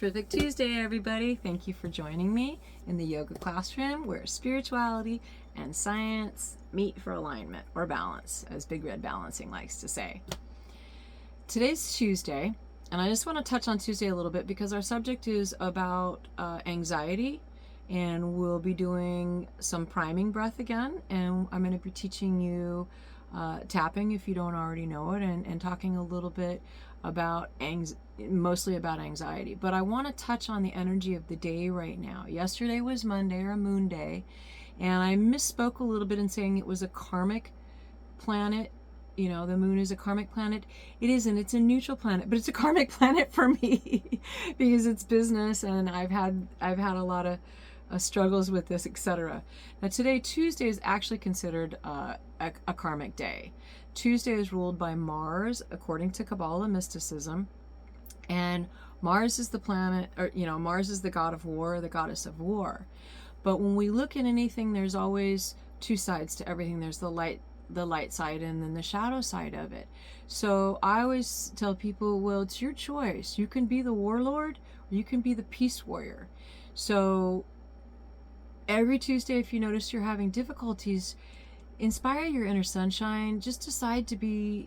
Terrific Tuesday, everybody. Thank you for joining me in the yoga classroom where spirituality and science meet for alignment, or balance, as Big Red Balancing likes to say. Today's Tuesday, and I just want to touch on Tuesday a little bit because our subject is about anxiety, and we'll be doing some priming breath again, and I'm going to be teaching you tapping if you don't already know it, and talking a little bit about mostly about anxiety. But I want to touch on the energy of the day right now. Yesterday was Monday, or Moon Day, and I misspoke a little bit in saying it was a karmic planet. You know, the moon is a karmic planet. It isn't. It's a neutral planet, but it's a karmic planet for me because it's business, and I've had a lot of struggles with this, etc. Now today, Tuesday, is actually considered a karmic day. Tuesday is ruled by Mars, according to Kabbalah mysticism, and Mars is the planet, or Mars is the god of war, the goddess of war. But when we look at anything, there's always two sides to everything. There's the light side and then the shadow side of it. So I always tell people, well, it's your choice. You can be the warlord or you can be the peace warrior. So every Tuesday, if you notice you're having difficulties, inspire your inner sunshine. Just decide to be,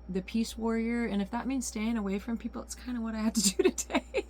the peace warrior. And if that means staying away from people, it's kind of what I had to do today.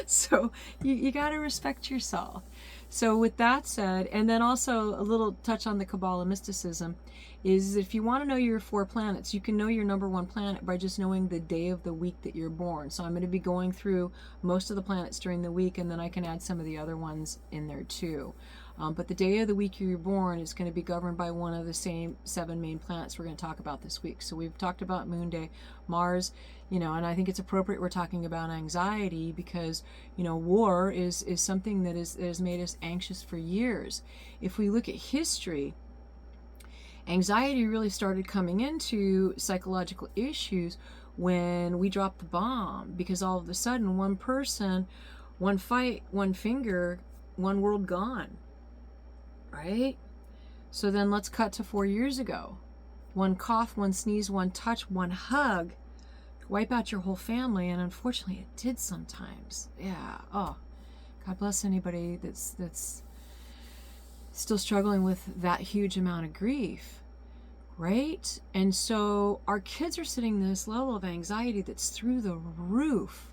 So you got to respect yourself. So with that said, and then also a little touch on the Kabbalah mysticism, is if you want to know your 4 planets, you can know your number 1 planet by just knowing the day of the week that you're born. So I'm going to be going through most of the planets during the week, and then I can add some of the other ones in there too. But the day of the week you're born is going to be governed by one of the same 7 main planets we're going to talk about this week. So we've talked about Moon Day, Mars, and I think it's appropriate we're talking about anxiety because, war is something that has made us anxious for years. If we look at history, anxiety really started coming into psychological issues when we dropped the bomb, because all of a sudden, one person, one fight, one finger, one world gone. Right? So then let's cut to 4 years ago. One cough, one sneeze, one touch, one hug, wipe out your whole family, and unfortunately it did sometimes. Yeah. Oh, God bless anybody that's still struggling with that huge amount of grief. Right? And so our kids are sitting in this level of anxiety that's through the roof.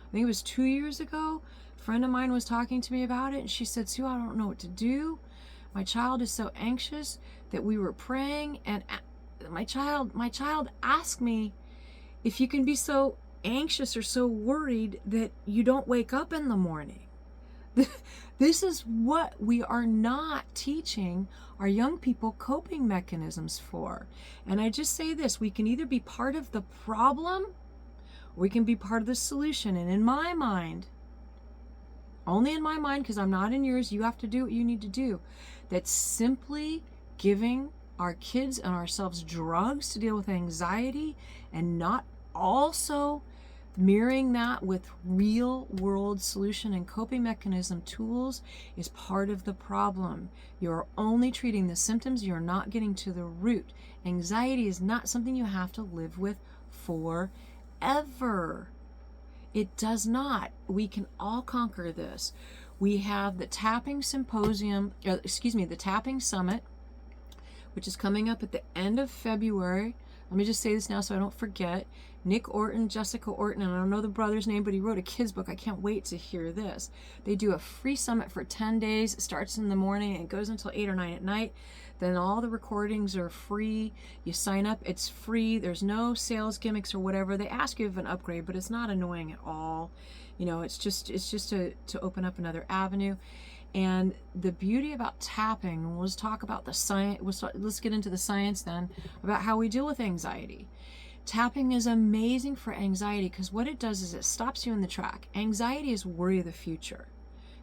I think it was 2 years ago, a friend of mine was talking to me about it, and she said, Sue, I don't know what to do. My child is so anxious that we were praying, and my child asked me if you can be so anxious or so worried that you don't wake up in the morning. This is what we are not teaching our young people coping mechanisms for. And I just say this, we can either be part of the problem or we can be part of the solution. And in my mind, only in my mind, because I'm not in yours, you have to do what you need to do. That's simply giving our kids and ourselves drugs to deal with anxiety and not also mirroring that with real world solution and coping mechanism tools is part of the problem. You're only treating the symptoms. You're not getting to the root. Anxiety is not something you have to live with forever. It does not. We can all conquer this. We have the Tapping the Tapping Summit, which is coming up at the end of February. Let me just say this now so I don't forget. Nick Orton, Jessica Orton, and I don't know the brother's name, but he wrote a kid's book. I can't wait to hear this. They do a free summit for 10 days. It starts in the morning and it goes until 8 or 9 at night. Then all the recordings are free. You sign up, it's free. There's no sales gimmicks or whatever. They ask you of an upgrade, but it's not annoying at all. It's just to open up another avenue. And the beauty about tapping, let's talk about the science. Let's get into the science then about how we deal with anxiety. Tapping is amazing for anxiety because what it does is it stops you in the track. Anxiety is worry of the future.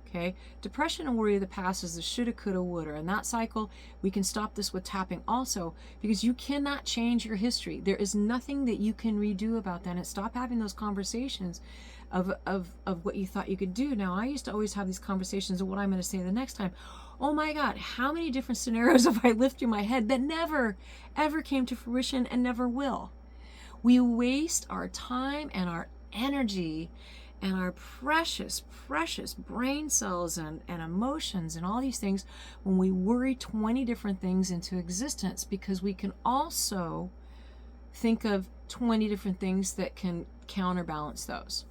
Okay? Depression and worry of the past is the shoulda, coulda, woulda. And that cycle, we can stop this with tapping also because you cannot change your history. There is nothing that you can redo about that. And stop having those conversations of what you thought you could do. Now, I used to always have these conversations of what I'm going to say the next time. Oh my God, how many different scenarios have I lived through my head that never, ever came to fruition and never will? We waste our time and our energy and our precious, precious brain cells and emotions and all these things when we worry 20 different things into existence, because we can also think of 20 different things that can counterbalance those.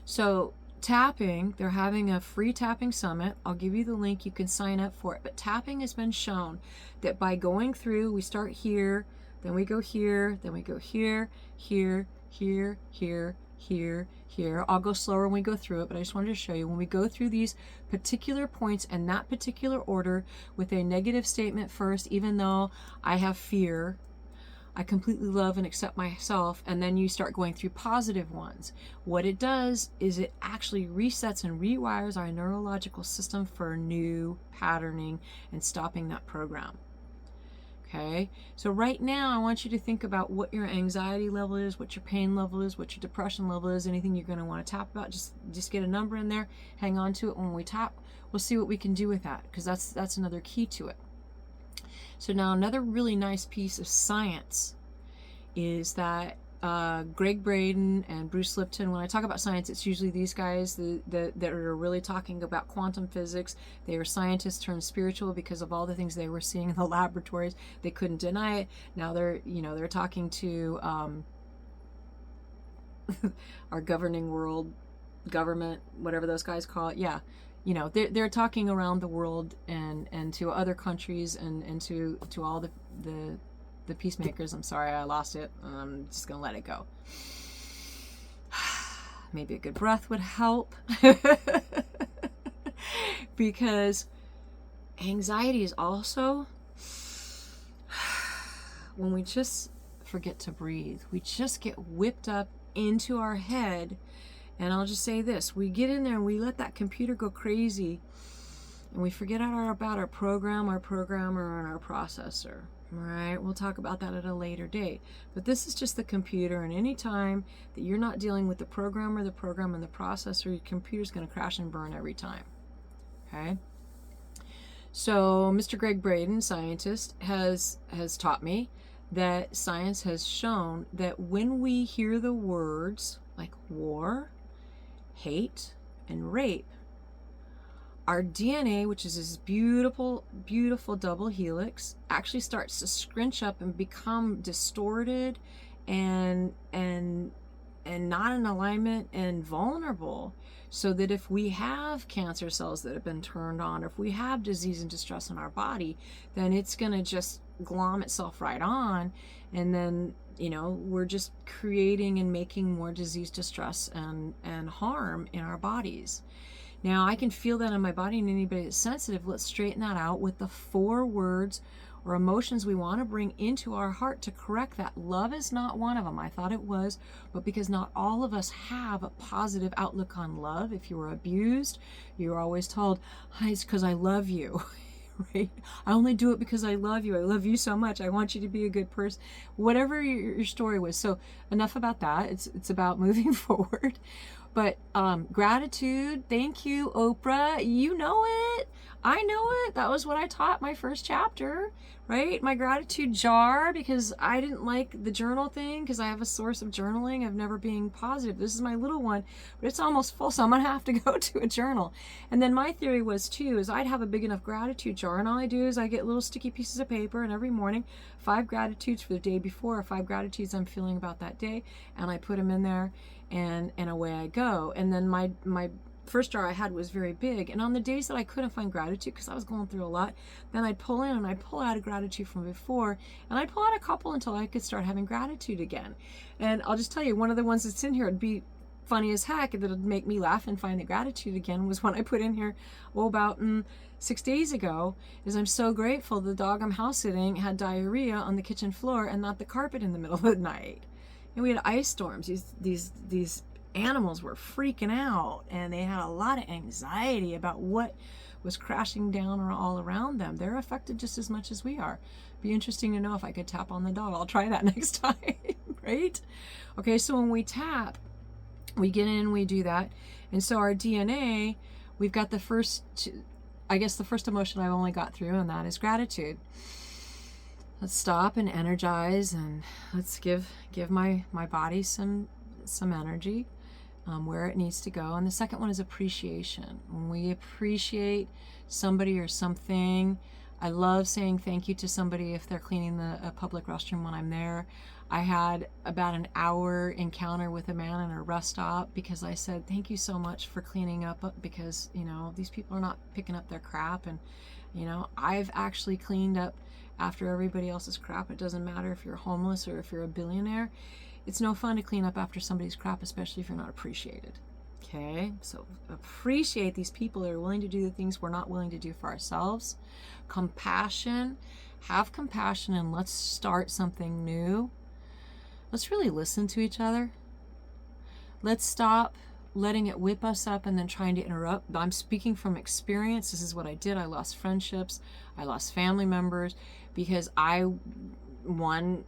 So tapping, they're having a free tapping summit. I'll give you the link. You can sign up for it. But tapping has been shown that by going through, we start here, then we go here, then we go here, here, here, here, here, here. I'll go slower when we go through it, but I just wanted to show you when we go through these particular points in that particular order with a negative statement first, even though I have fear, I completely love and accept myself, and then you start going through positive ones. What it does is it actually resets and rewires our neurological system for new patterning and stopping that program. Okay, so right now I want you to think about what your anxiety level is, what your pain level is, what your depression level is, anything you're going to want to tap about. Just get a number in there, hang on to it. When we tap, we'll see what we can do with that, because that's another key to it. So now another really nice piece of science is that Greg Braden and Bruce Lipton, when I talk about science, it's usually these guys that are really talking about quantum physics. They are scientists turned spiritual because of all the things they were seeing in the laboratories. They couldn't deny it. Now they're talking to our governing world, government, whatever those guys call it. Yeah. They're talking around the world and to other countries and to all the peacemakers. I'm sorry, I lost it. I'm just gonna let it go. Maybe a good breath would help. Because anxiety is also when we just forget to breathe. We just get whipped up into our head. And I'll just say this, we get in there and we let that computer go crazy, and we forget about our program, our programmer, and our processor. All right, we'll talk about that at a later date. But this is just the computer, and any time that you're not dealing with the programmer, the program, and the processor, your computer's going to crash and burn every time. Okay? So Mr. Greg Braden, scientist, has taught me that science has shown that when we hear the words like war, hate, and rape, our DNA, which is this beautiful, beautiful double helix, actually starts to scrunch up and become distorted and not in alignment and vulnerable. So that if we have cancer cells that have been turned on, or if we have disease and distress in our body, then it's going to just glom itself right on, and then we're just creating and making more disease, distress, and harm in our bodies. Now, I can feel that in my body, and anybody that's sensitive, let's straighten that out with the 4 words or emotions we want to bring into our heart to correct that. Love is not one of them. I thought it was, but because not all of us have a positive outlook on love. If you were abused, you were always told, "Hi, it's because I love you." Right? I only do it because I love you. I love you so much. I want you to be a good person. Whatever your story was. So enough about that. It's about moving forward. But gratitude, thank you, Oprah. You know it. I know it. That was what I taught my first chapter, right? My gratitude jar, because I didn't like the journal thing, because I have a source of journaling of never being positive. This is my little one, but it's almost full, so I'm going to have to go to a journal. And then my theory was, too, is I'd have a big enough gratitude jar, and all I do is I get little sticky pieces of paper, and every morning, 5 gratitudes for the day before, or 5 gratitudes I'm feeling about that day, and I put them in there, and away I go. And then my first jar I had was very big, and on the days that I couldn't find gratitude because I was going through a lot, then I'd pull in and I'd pull out a gratitude from before, and I'd pull out a couple until I could start having gratitude again. And I'll just tell you, one of the ones that's in here would be funny as heck, that would make me laugh and find the gratitude again, was when I put in here, about 6 days ago, is I'm so grateful the dog I'm house sitting had diarrhea on the kitchen floor and not the carpet in the middle of the night. And we had ice storms. These animals were freaking out, and they had a lot of anxiety about what was crashing down all around them. They're affected just as much as we are. Be interesting to know if I could tap on the dog. I'll try that next time, right? Okay, so when we tap, we get in, we do that. And so our DNA, we've got the first emotion I've only got through, and that is gratitude. Let's stop and energize, and let's give my body some energy. where it needs to go. And the second one is appreciation. When we appreciate somebody or something, I love saying thank you to somebody if they're cleaning a public restroom when I'm there. I had about an hour encounter with a man in a rest stop because I said, thank you so much for cleaning up, because, these people are not picking up their crap. And, I've actually cleaned up after everybody else's crap. It doesn't matter if you're homeless or if you're a billionaire. It's no fun to clean up after somebody's crap, especially if you're not appreciated. Okay, so appreciate these people that are willing to do the things we're not willing to do for ourselves. Compassion, have compassion, and let's start something new. Let's really listen to each other. Let's stop letting it whip us up and then trying to interrupt. I'm speaking from experience. This is what I did. I lost friendships. I lost family members because one,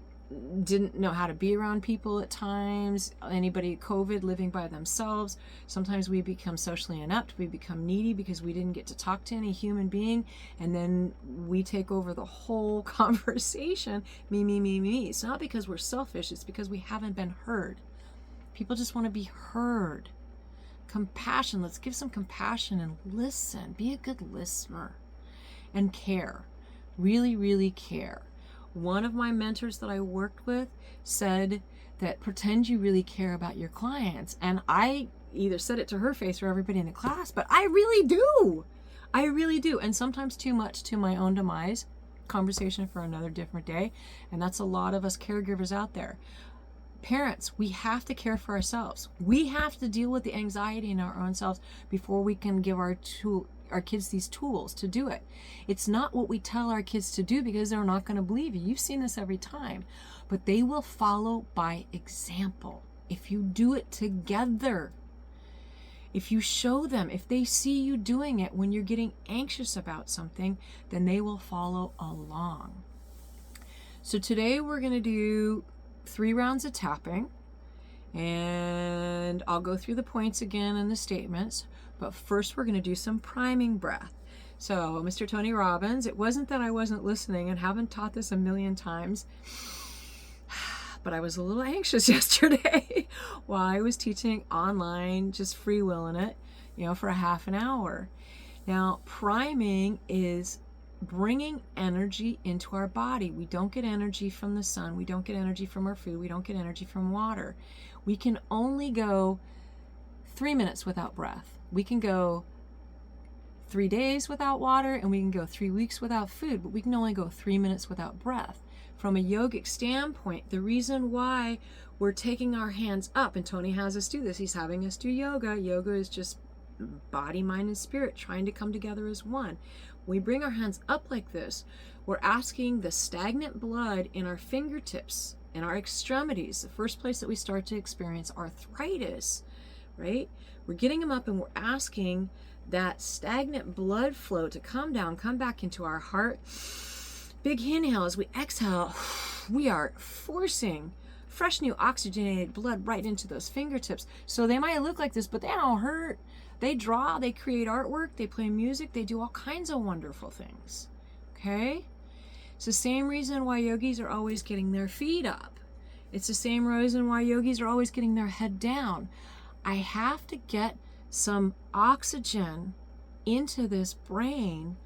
didn't know how to be around people at times. Anybody COVID living by themselves. Sometimes we become socially inept. We become needy because we didn't get to talk to any human being, and then we take over the whole conversation. Me, me, me, me. It's not because we're selfish. It's because we haven't been heard. People just want to be heard. Compassion. Let's give some compassion and listen. Be a good listener and care. Really, really care. One of my mentors that I worked with said that pretend you really care about your clients. And I either said it to her face or everybody in the class, but I really do. I really do. And sometimes too much, to my own demise. Conversation for another different day. And that's a lot of us caregivers out there. Parents, we have to care for ourselves. We have to deal with the anxiety in our own selves before we can give our kids these tools to do it. It's not what we tell our kids to do, because they're not going to believe you. You've seen this every time. But they will follow by example if you do it together. If you show them, if they see you doing it when you're getting anxious about something, then they will follow along. So today we're going to do 3 rounds of tapping, and I'll go through the points again and the statements, but first we're going to do some priming breath. So Mr. Tony Robbins, it wasn't that I wasn't listening and haven't taught this a million times, but I was a little anxious yesterday while I was teaching online, just freewheeling it, for a half an hour. Now, priming is bringing energy into our body. We don't get energy from the sun. We don't get energy from our food. We don't get energy from water. We can only go 3 minutes without breath. We can go 3 days without water, and we can go 3 weeks without food, but we can only go 3 minutes without breath. From a yogic standpoint, the reason why we're taking our hands up, and Tony has us do this, he's having us do yoga. Yoga is just body, mind, and spirit trying to come together as one. When we bring our hands up like this, we're asking the stagnant blood in our fingertips and our extremities, the first place that we start to experience arthritis, right? We're getting them up and we're asking that stagnant blood flow to come down, come back into our heart. Big inhale. As we exhale, we are forcing fresh new oxygenated blood right into those fingertips. So they might look like this, but they don't hurt. They draw, they create artwork, they play music, they do all kinds of wonderful things. Okay? It's the same reason why yogis are always getting their feet up. It's the same reason why yogis are always getting their head down. I have to get some oxygen into this brain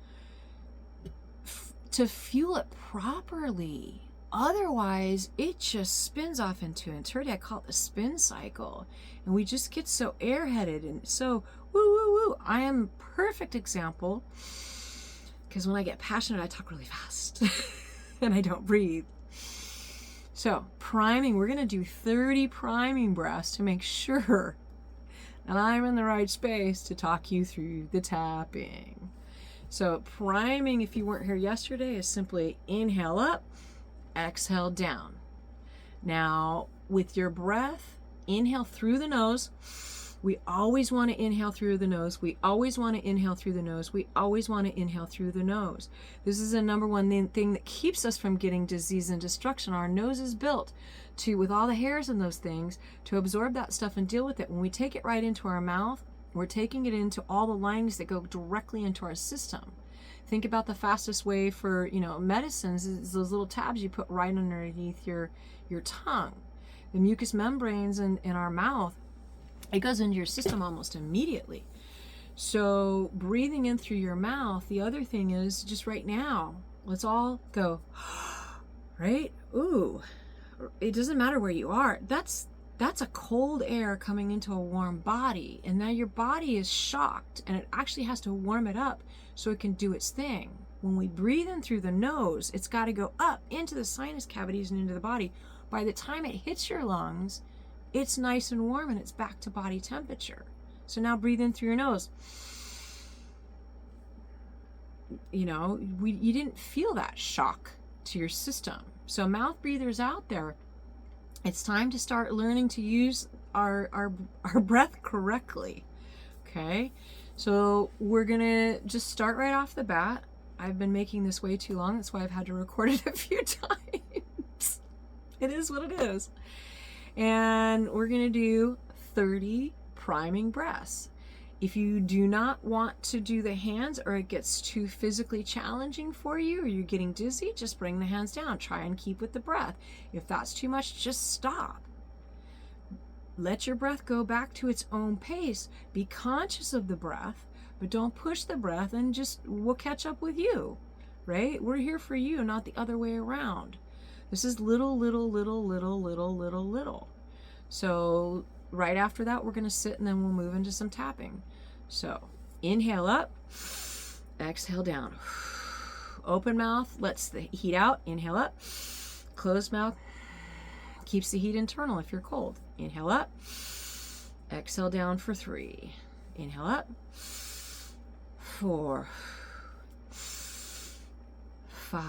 to fuel it properly. Otherwise, it just spins off into eternity. I call it the spin cycle. And we just get so airheaded and so woo, woo, woo. I am a perfect example, because when I get passionate, I talk really fast and I don't breathe. So priming, we're going to do 30 priming breaths to make sure that I'm in the right space to talk you through the tapping. So priming, if you weren't here yesterday, is simply inhale up, exhale down. Now, with your breath, inhale through the nose. We always want to inhale through the nose. We always want to inhale through the nose. We always want to inhale through the nose. This is the number one thing that keeps us from getting disease and destruction. Our nose is built to, with all the hairs and those things, to absorb that stuff and deal with it. When we take it right into our mouth, we're taking it into all the linings that go directly into our system. Think about the fastest way for, medicines is those little tabs you put right underneath your tongue. The mucous membranes in our mouth it goes into your system almost immediately. So breathing in through your mouth, the other thing is just right now, let's all go, right? Ooh, it doesn't matter where you are. That's a cold air coming into a warm body. And now your body is shocked and it actually has to warm it up so it can do its thing. When we breathe in through the nose, it's got to go up into the sinus cavities and into the body. By the time it hits your lungs, it's nice and warm and it's back to body temperature. So now breathe in through your nose. You know, you didn't feel that shock to your system. So mouth breathers out there, it's time to start learning to use our breath correctly. Okay, so we're gonna just start right off the bat. I've been making this way too long. That's why I've had to record it a few times. It is what it is. And we're gonna do 30 priming breaths. If you do not want to do the hands or it gets too physically challenging for you or you're getting dizzy, just bring the hands down. Try and keep with the breath. If that's too much, just stop. Let your breath go back to its own pace. Be conscious of the breath, but don't push the breath and just we'll catch up with you, right? We're here for you, not the other way around. This is little, little, little, little, little, little, little. So right after that, we're going to sit and then we'll move into some tapping. So inhale up, exhale down. Open mouth lets the heat out. Inhale up. Closed mouth keeps the heat internal if you're cold. Inhale up. Exhale down for 3. Inhale up. 4. 5.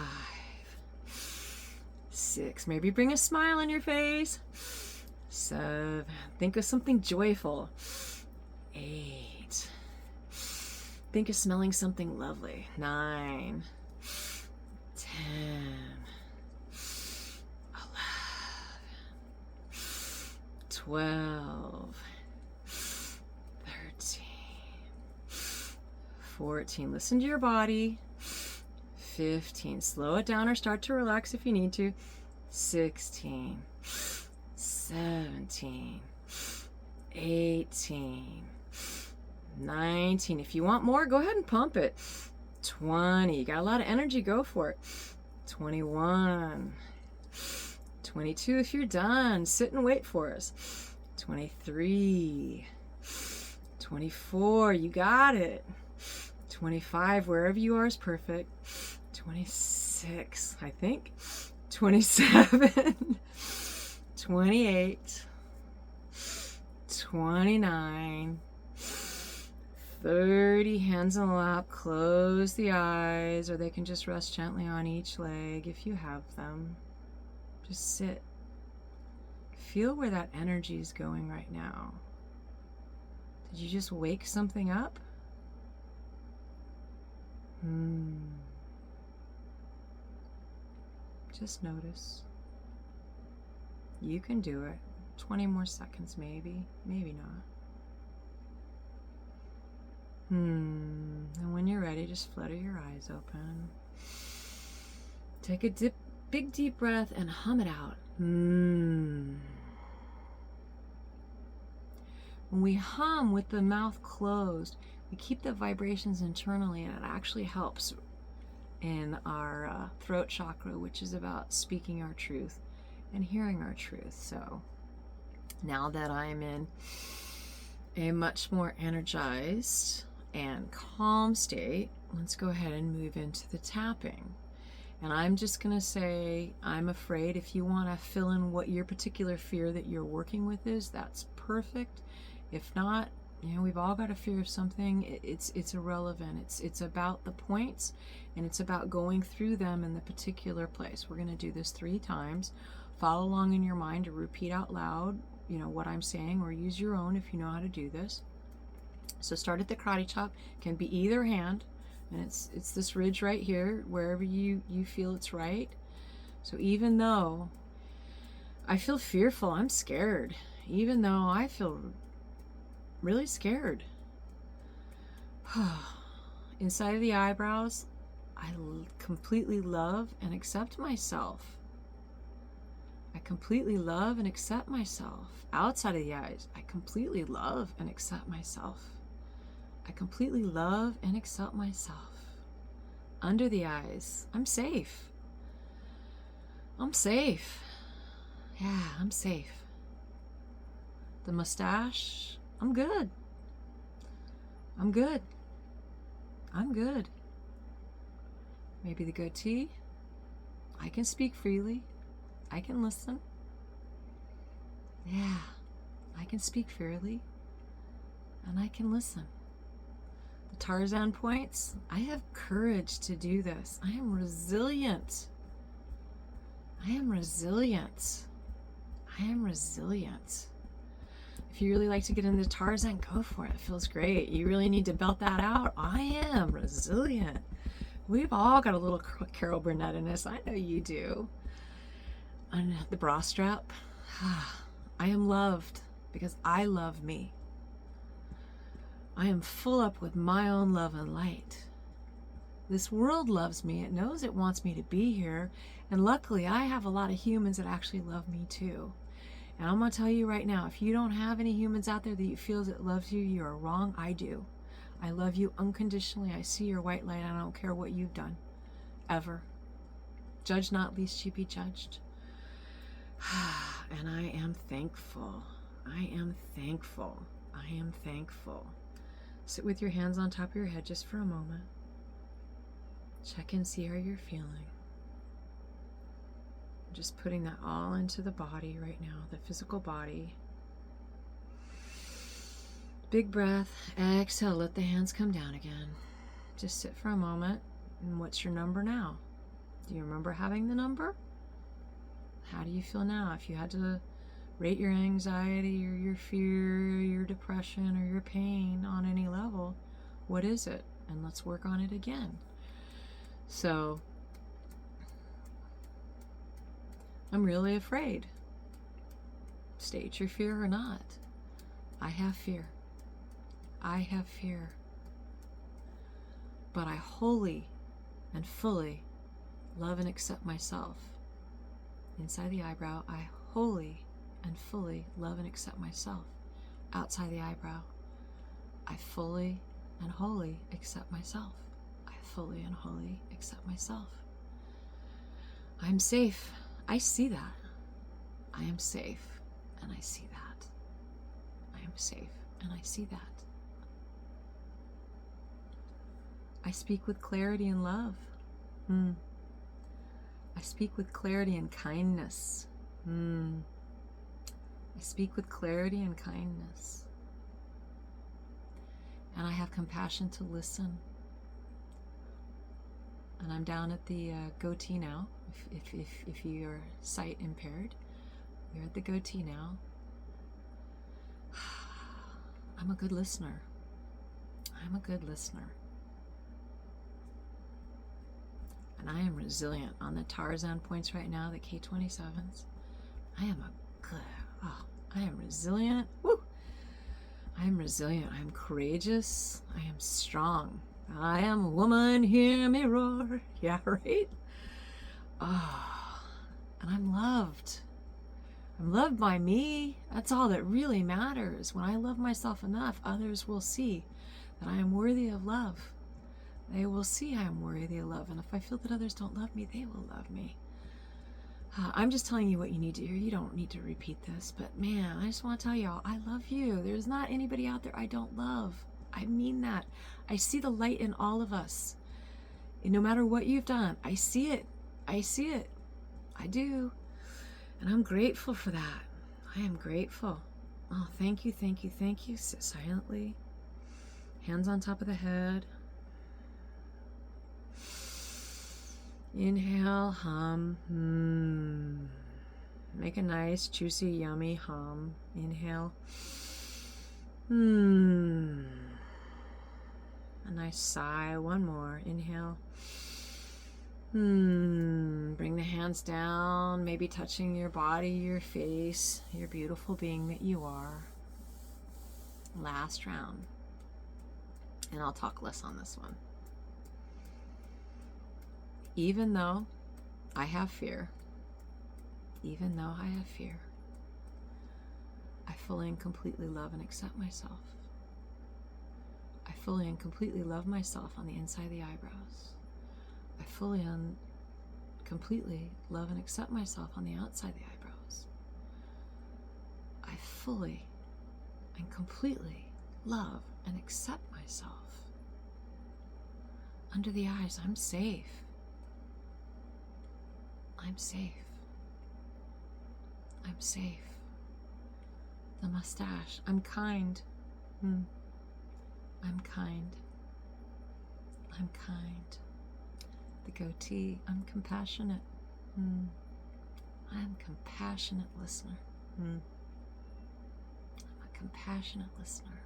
6. Maybe bring a smile on your face. 7. Think of something joyful. 8. Think of smelling something lovely. 9. 10. 11. 12. 13. 14. Listen to your body. 15. Slow it down or start to relax if you need to. 16. 17, 18, 19. If you want more, go ahead and pump it. 20. You got a lot of energy, go for it. 21, 22. If you're done, sit and wait for us. 23, 24. You got it. 25. Wherever you are is perfect. 26, I think. 27. 28, 29, 30, hands in the lap, close the eyes, or they can just rest gently on each leg if you have them. Just sit. Feel where that energy is going right now. Did you just wake something up? Just notice. You can do it. 20 more seconds, maybe. Maybe not. And when you're ready, just flutter your eyes open. Take a big deep breath and hum it out. When we hum with the mouth closed, we keep the vibrations internally, and it actually helps in our throat chakra, which is about speaking our truth and hearing our truth. So now that I'm in a much more energized and calm state, let's go ahead and move into the tapping. And I'm just going to say, I'm afraid. If you want to fill in what your particular fear that you're working with is, that's perfect. If not, you know, we've all got a fear of something. It's irrelevant. It's about the points, and it's about going through them in the particular place. We're going to do this 3 times. Follow along in your mind or repeat out loud, you know, what I'm saying, or use your own if you know how to do this. So start at the karate chop. Can be either hand, and it's this ridge right here, wherever you feel it's right. So even though I feel fearful, I'm scared. Even though I feel really scared. Inside of the eyebrows, I completely love and accept myself. I completely love and accept myself. Outside of the eyes, I completely love and accept myself. I completely love and accept myself. Under the eyes, I'm safe. I'm safe. Yeah, I'm safe. The mustache, I'm good. I'm good. I'm good. Maybe the goatee, I can speak freely. I can listen. Yeah, I can speak freely. And I can listen. The Tarzan points, I have courage to do this. I am resilient. I am resilient. I am resilient. If you really like to get into Tarzan, go for it. It feels great. You really need to belt that out. I am resilient. We've all got a little Carol Burnett in us. I know you do. And the bra strap. I am loved because I love me. I am full up with my own love and light. This world loves me. It knows it wants me to be here. And luckily, I have a lot of humans that actually love me too. And I'm going to tell you right now, if you don't have any humans out there that you feel that loves you, you are wrong. I do. I love you unconditionally. I see your white light. I don't care what you've done. Ever. Judge not, lest you be judged. And I am thankful. I am thankful. I am thankful. Sit with your hands on top of your head just for a moment. Check and see how you're feeling. Just putting that all into the body right now, the physical body. Big breath. Exhale. Let the hands come down again. Just sit for a moment. And what's your number now? Do you remember having the number? How do you feel now? If you had to rate your anxiety or your fear or your depression or your pain on any level, what is it? And let's work on it again. So, I'm really afraid. State your fear or not. I have fear. I have fear. But I wholly and fully love and accept myself. Inside the eyebrow, I wholly and fully love and accept myself. Outside the eyebrow, I fully and wholly accept myself. I fully and wholly accept myself. I'm safe. I see that. I am safe and I see that. I am safe and I see that. I speak with clarity and love. I speak with clarity and kindness. I speak with clarity and kindness. And I have compassion to listen. And I'm down at the goatee now. If you're sight impaired, you're at the goatee now. I'm a good listener. I'm a good listener. And I am resilient on the Tarzan points right now, the K27s. I am I am resilient. Woo! I am resilient. I am courageous. I am strong. I am a woman, hear me roar. Yeah, right? And I'm loved. I'm loved by me. That's all that really matters. When I love myself enough, others will see that I am worthy of love. They will see I am worthy of love. And if I feel that others don't love me, they will love me. I'm just telling you what you need to hear. You don't need to repeat this. But man, I just want to tell y'all, I love you. There's not anybody out there I don't love. I mean that. I see the light in all of us. And no matter what you've done, I see it. I see it. I do. And I'm grateful for that. I am grateful. Oh, thank you, thank you, thank you. Sit silently. Hands on top of the head. Inhale, hum. Make a nice, juicy, yummy hum. Inhale. A nice sigh. One more. Inhale. Bring the hands down, maybe touching your body, your face, your beautiful being that you are. Last round. And I'll talk less on this one. Even though I have fear, even though I have fear. I fully and completely love and accept myself. I fully and completely love myself on the inside of the eyebrows. I fully and completely love and accept myself on the outside of the eyebrows. I fully and completely love and accept myself. Under the eyes, I'm safe. I'm safe. I'm safe. The mustache, I'm kind. I'm kind. I'm kind. The goatee, I'm compassionate. I'm a compassionate listener. I'm a compassionate listener.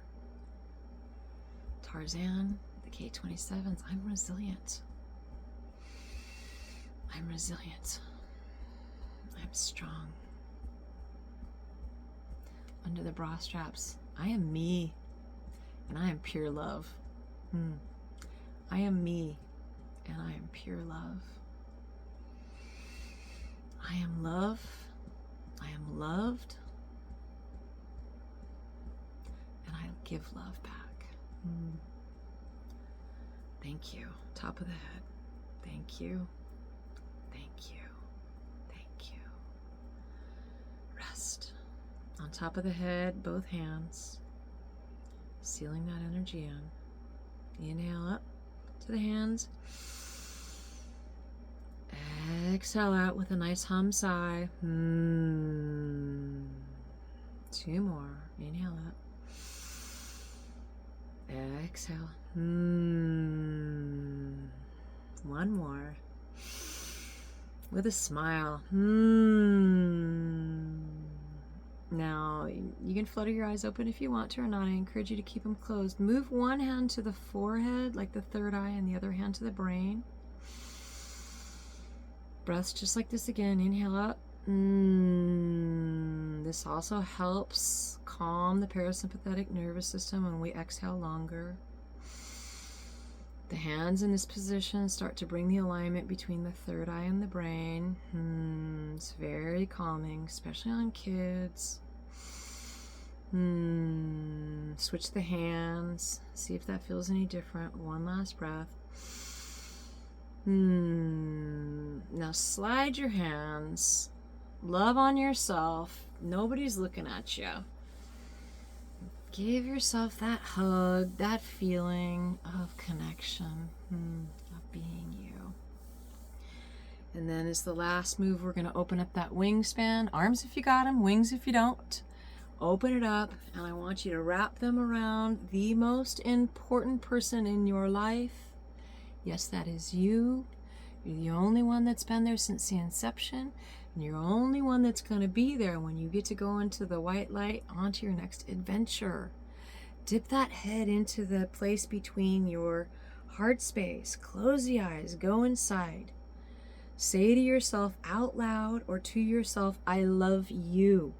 Tarzan, the K-27s, I'm resilient. I'm resilient. I'm strong. Under the bra straps, I am me, and I am pure love. I am me, and I am pure love. I am love. I am loved, and I give love back. Thank you. Top of the head. Thank you. Thank you. Thank you. Rest. On top of the head, both hands. Sealing that energy in. Inhale up to the hands. Exhale out with a nice hum sigh. 2 more. Inhale up. Exhale. 1 more. With a smile. Now, you can flutter your eyes open if you want to or not. I encourage you to keep them closed. Move one hand to the forehead, like the third eye, and the other hand to the brain. Breaths just like this again. Inhale up. This also helps calm the parasympathetic nervous system when we exhale longer. The hands in this position start to bring the alignment between the third eye and the brain. It's very calming, especially on kids. Switch the hands. See if that feels any different. One last breath. Now slide your hands. Love on yourself. Nobody's looking at you. Give yourself that hug, that feeling of connection, of being you. And then as the last move, we're going to open up that wingspan. Arms if you got them, wings if you don't. Open it up, and I want you to wrap them around the most important person in your life. Yes, that is you. You're the only one that's been there since the inception. And you're the only one that's going to be there when you get to go into the white light onto your next adventure. Dip that head into the place between your heart space. Close the eyes. Go inside. Say to yourself out loud or to yourself, I love you.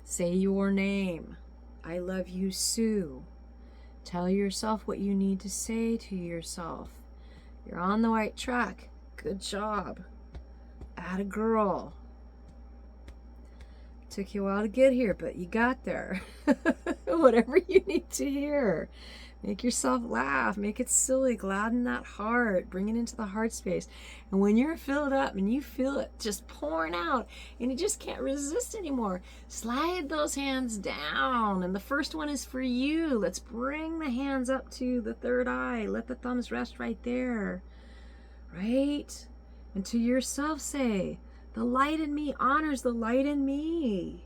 Say your name. I love you, Sue. Tell yourself what you need to say to yourself. You're on the right track. Good job. Atta girl. Took you a while to get here, but you got there. Whatever you need to hear. Make yourself laugh. Make it silly. Gladden that heart. Bring it into the heart space. And when you're filled up and you feel it just pouring out and you just can't resist anymore, slide those hands down. And the first one is for you. Let's bring the hands up to the third eye. Let the thumbs rest right there. Right? And to yourself say, the light in me honors the light in me.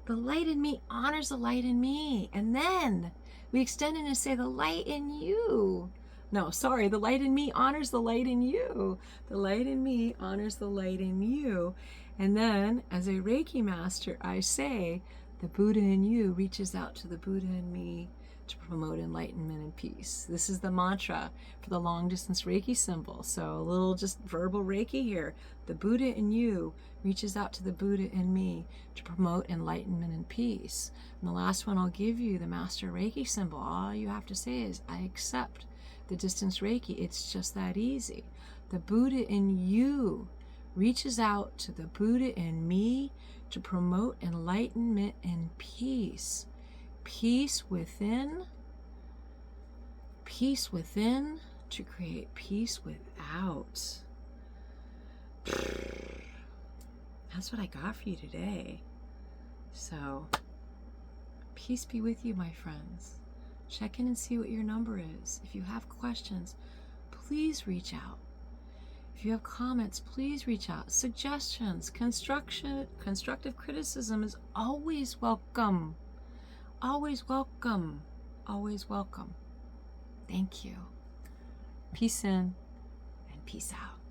The light in me honors the light in me. And then we extend it and say, the light in you. No, sorry, the light in me honors the light in you. The light in me honors the light in you. And then, as a Reiki Master, I say, the Buddha in you reaches out to the Buddha in me to promote enlightenment and peace. This is the mantra for the long distance Reiki symbol. So a little just verbal Reiki here. The Buddha in you reaches out to the Buddha in me to promote enlightenment and peace. And the last one I'll give you, the Master Reiki symbol. All you have to say is, I accept the distance Reiki. It's just that easy. The Buddha in you reaches out to the Buddha in me to promote enlightenment and peace. Peace within to create peace without. That's what I got for you today. So, peace be with you, my friends. Check in and see what your number is. If you have questions, please reach out. If you have comments, please reach out. Suggestions, constructive criticism is always welcome. Always welcome. Always welcome. Thank you. Peace in and peace out.